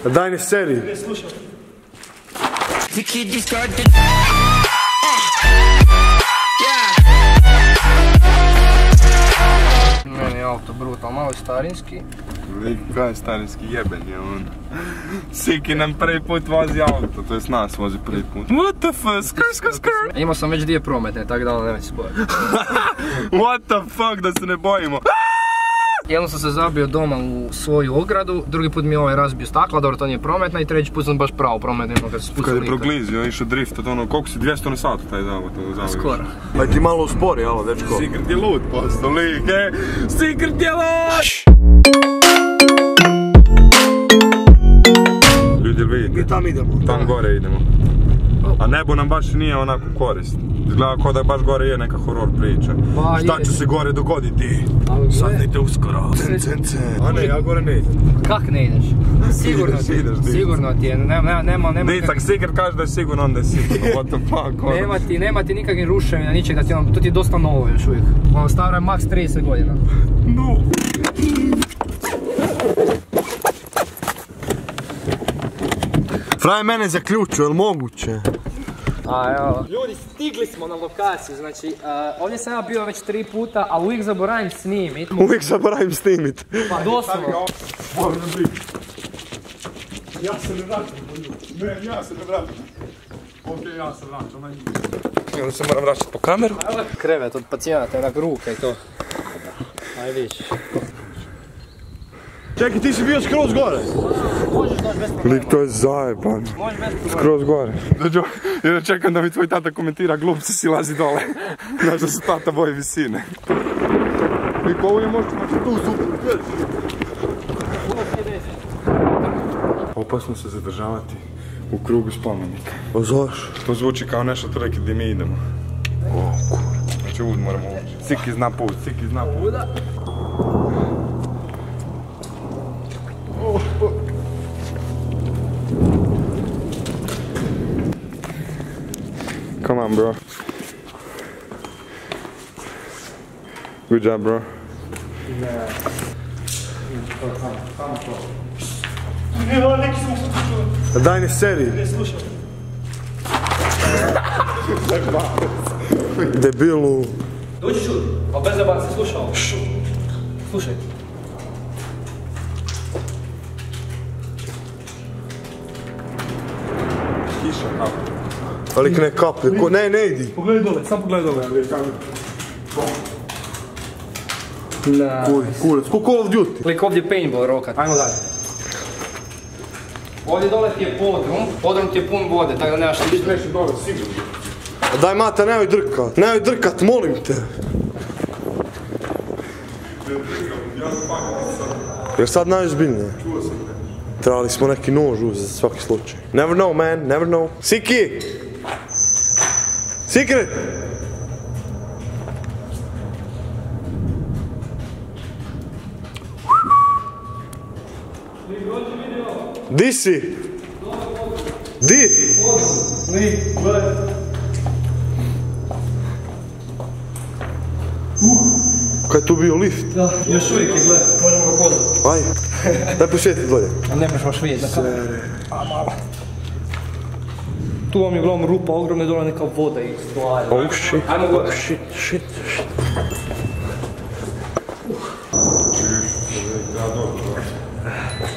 Daj ne seri. Ne slušam. Meni je auto brutal, malo je starinski. Kaj je starinski, jeben je on. Siki nam prvi put vozi auto, to jest nas vozi prvi put. What the fuck, skr. Imao sam već dvije prometne, tako da nemoj se bojati. What the fuck, da se ne bojimo. Jednom sam se zabio doma u svoju ogradu, drugi put mi je ovaj razbio stakla, dobro to nije prometna i treći put sam baš pravo prometna, kad se spucao Kad je lika. proglizio, išao drift od ono, koliko si 200 na satu taj zavod? Skoro. Pa ti malo uspori, alo, dečko. Sigurd je lud postao, lik, Sigurd je lud! Ljudi, jel vidite? Mi tam idemo. Tam gore idemo. A nebo nam baš nije onako korist. Izgleda kao da baš gore je neka horor priča. Pa Šta je. će se gore dogoditi? Ali Saznajte uskoro. Cence. A ne, ja gore ne idem. kak ne ideš? Sigurno ti je, Ideš, sigurno ti je, nema... Dicak, Sigurd kaže da je sigurno, onda je sigurno. What the fuck, ono. Nema ti nikakvih ruševina, ničeg da ti ono, to ti je dosta novo još uvijek. Ono staro je maks 30 godina. No. Fraj mene zaključio, jel moguće? A evo. Ljudi, stigli smo na lokaciju, znači ovdje sam ja bio već 3 puta, ali uvijek zaboravim snimit. Uvijek zaboravim snimit. Pa doslovno. Ja se ne vraćam. Ne, ja se ne vraćam. Okej, ja se vraćam. Onda se moram vraćati po kameru. Krevet od pacijenata, onak ruka i to. Aj vidiš. Čekaj, ti si bio skroz gore. Možeš doći bez problema. Lik, to je zajeban. Možeš bez problema. Skroz gore. Dođo, jer čekam da mi tvoj tata komentira, glupci si lazi dole. Znaš da se tata boji visine. I ovo je možda tu super. Opasno se zadržavati u krugu spomenika. O zašto? To zvuči kao nešto treke gdje mi idemo. O, kur... Znači ovdje moramo ući. Siki zna put, Siki zna put. Come on, bro. Good job, bro. Daj ne seri. Ne slušam. Debilu. Dođi šut, ali bez zabar se slušao. Slušaj. Kiša, kako? Ali ne kaplje, ne idi. Pogledaj dole, sam pogledaj dole. Kurac, ko Call of Duty. Klik ovdje paintball rokat, ajmo dalje. Ovdje dole ti je podrum ti je pun vode, tako da nemaš ništa. Nešto dole, sigurno. Daj mata, nemoj drkat, molim te. Jer sad najozbiljnije. Trebali smo neki nož uzeti za svaki slučaj. Never know, man, never know. Siki! Secret! Di si? Di? Kaj je tu bio lift? Da, još uvijek je, gledaj, možemo ga pozvati. Aj, daj posvijeti dolje. Ne možeš baš vidjeti na kameru. A malo. Tu vam je uglavnom rupa ogromna i dole neka voda iz dolaje. Oh shit, Ajmo gore. shit.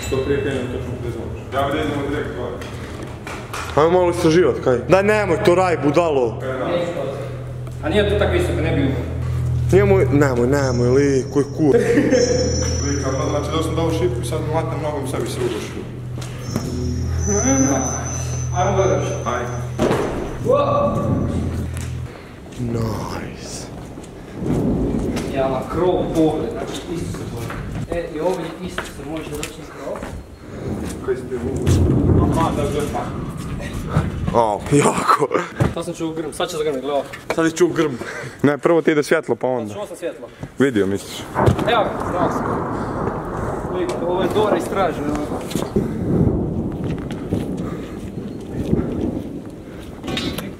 Što prije krenem to ću bez moći. Ja bi idemo direkt gore. Ajmo malo istraživat, kaj? Daj nemoj to raj, budalo. A nije to tako visoko, ne bi umro. Nemoj, li, koji kur. Znači da sam dao šipku i sad mi vatnem nogom sebi se udošio. Ajmo gore još. Ajde. Nice. Ja na krov pogled, znači isto se pogled. I ovdje isto se može doći na krov. Kaj ste vuku? Aha, da je pa. O, jako. Sad sam čuo grm, sad će zagrmiti, gledaj. Sad je čuo grm. Ne, prvo ti ide svjetlo pa onda. Čuo sam svjetlo. Vidio misliš? Evo ga, znao sam. Ovo je Dora istraženo.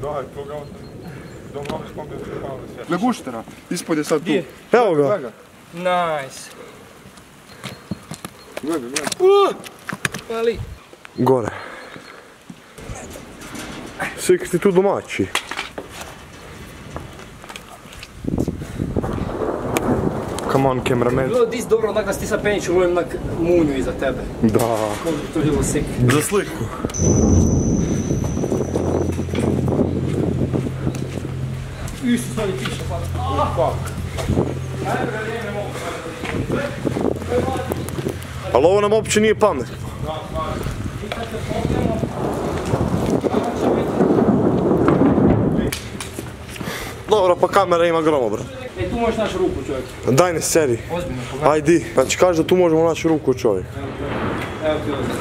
Daj, koga on... Dobro, spomnio se palo svjetlo. Leguštera, ispod je sad tu. Gdje? Evo ga. Nice. Gledaj. Ali. Gore. Svi ti tu domaći. Come on, cameraman. Bilo dis dobro onak da si ti sad penjić ulovim onak munju iza tebe. Da. Možda bi to bilo sik. Za sliku. Isto stvari piše pada. Fuck. Ali ovo nam uopće nije pametno. Dobro, pa kamera ima gromobran. E, tu možeš naći ruku, čovjek. Daj ne seri. Ozbiljno, pogledaj. Ajdi. Znači kaže da tu možemo naći ruku čovjek. Evo ti ovdje.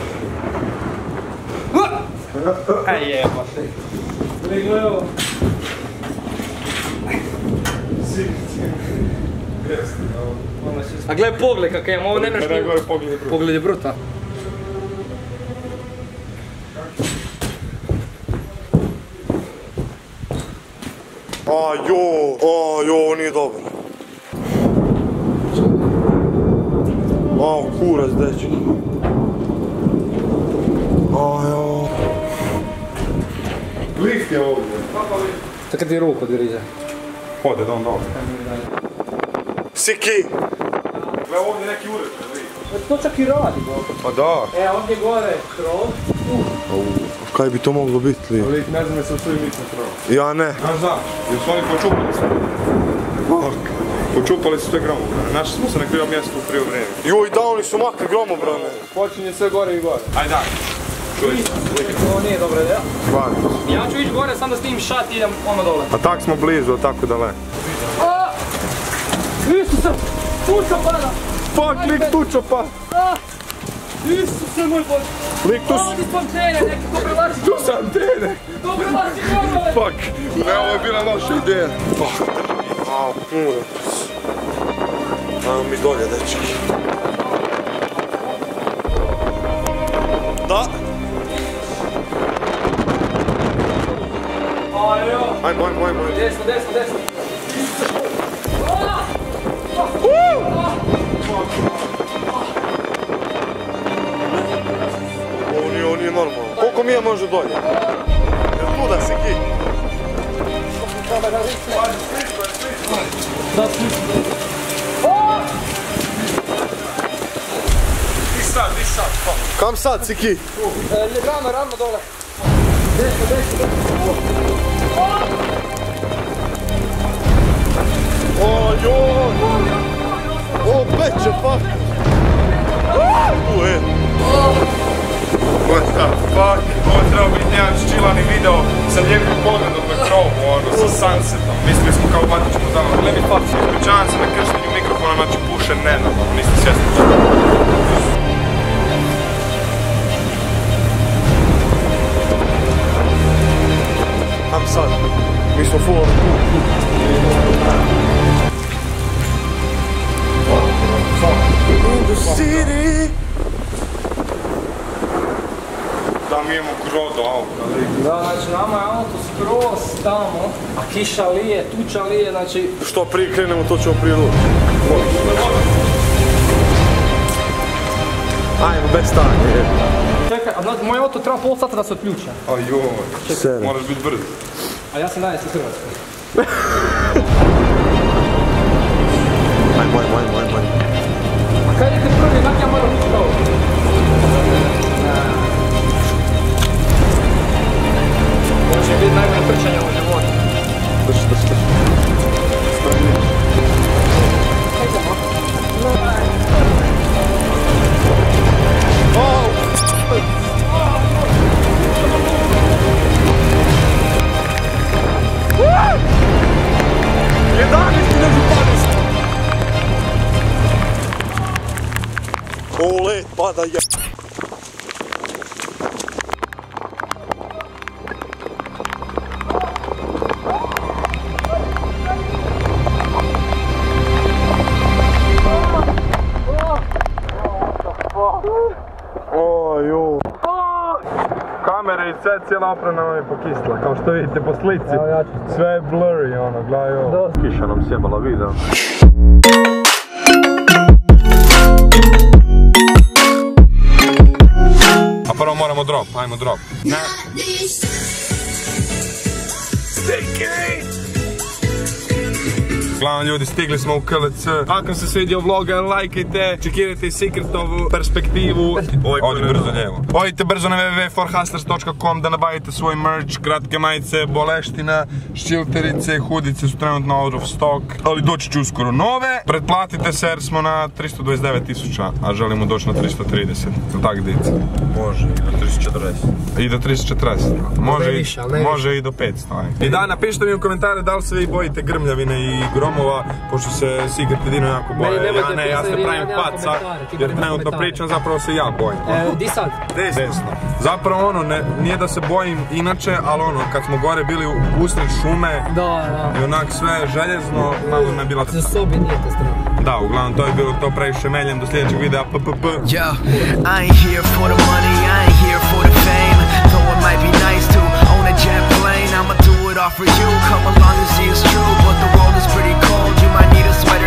Aj jebate. Gledaj ovo. A gledaj pogled kakav imam, ovo ne mreš mi... Pogled je brutal. Ovo nije dobro. Kurac, dečki. Lift je ovdje. Tako ti ruku odgrize. Ode, da on dobro. Siki! Gle, ovdje neki uređaj, vidi. To čak i radi, bo. Pa da. E, ovdje gore krov. Kaj bi to moglo biti li? Ali ne znam je se u svojim ličnom krovu. Ja ne. Znaš, jer su oni počupali sve. Počupali su sve gromobrane. Našli smo se na krivom mjestu u krivo vrijeme. Joj, da, oni su makli gromobrane. Počinje sve gore i gore. Ajde, daj. Čuj. Ovo nije dobra ideja. Stvarno. Ja ću ići gore, sam da snimim šat i idem ono dole. A tak smo blizu, tako daleko. Isuse! Tuča pada! Fuck, lik tuča pa! Isuse moj Bože! Lik tu Ovdje su antene, neki to prelazi tu su antene! to prelazi gorove! Fuck, ne, ovo je bila loša ideja. Ajmo mi dolje, dečki. Da! Ajmo. Desno. Ovo nije normalno. Koliko mi je može dolje? Jel tu da se ki? Di sad, Kam sad, Siki? Ravno dole. Desno. O, peče, fuck! Tu je. What the fuck? Ovo je trebao biti jedan ščilani video sa lijepim pogledom na krovu, ono, sa sunsetom. Mislili smo kao batit ćemo tamo, gledaj mi faci. Ispričavam se na krštenju mikrofona, znači puše nenormalno, nisam svjesno čuo. Kam sad? Mi smo full on in the city. Da mi imamo grodo auto. Da, znači nama je auto skroz tamo, a kiša lije, tuča lije, znači... Što prije krenemo, to ćemo prije doći. Ajmo, bez stanje. Čekaj, a moj auto treba pol sata da se otključa. Ajoj, moraš biti brz. A ja sam danas u Hrvatskoj. Ajmo. A kaj idete prvi, kak ja moram biti pravo? Ovo će biti najbolje trčanje u životu. Drži. Ole, pada je. Kamere i sve, cijela oprema nam je pokisla, kao što vidite po slici. Sve je blurry, ono, gledaj ovo. Kiša nam sjebala video. A prvo moramo drop, ajmo drop. Uglavnom ljudi, stigli smo u KLC. Ako vam se svidio vloga, lajkajte, čekirajte Secretovu perspektivu. Odi brzo lijevo. Odite brzo na www.forhustlers.com da nabavite svoj merch, kratke majice, boleština, ščilterice, hudice su trenutno out of stock, ali doći će uskoro nove. Pretplatite se jer smo na 329.000, a želimo doći na 330. Tak, dice? Može, i do 340. I do 340. Može i do 500. I da, napišite mi u komentare da li se vi bojite grmljavine i gromova, pošto se Secret jedino jako boje. Ja se pravim faca, jer trenutno pričam, zapravo se ja bojim. Di sad? Desno. Zapravo ono, nije da se bojim inače, ali ono, kad smo gore bili usred šume i onak sve željezno, malo me je bila... Za sobi nije te strano. Da, uglavnom to je bilo to previše meljem, do sljedećeg videa, Yo, I ain't here for the money, I ain't here for the fame. Though it might be nice to own a jet plane, I'ma do it all for you. Come along and see it's true, but the world is pretty cold. You might need a sweater.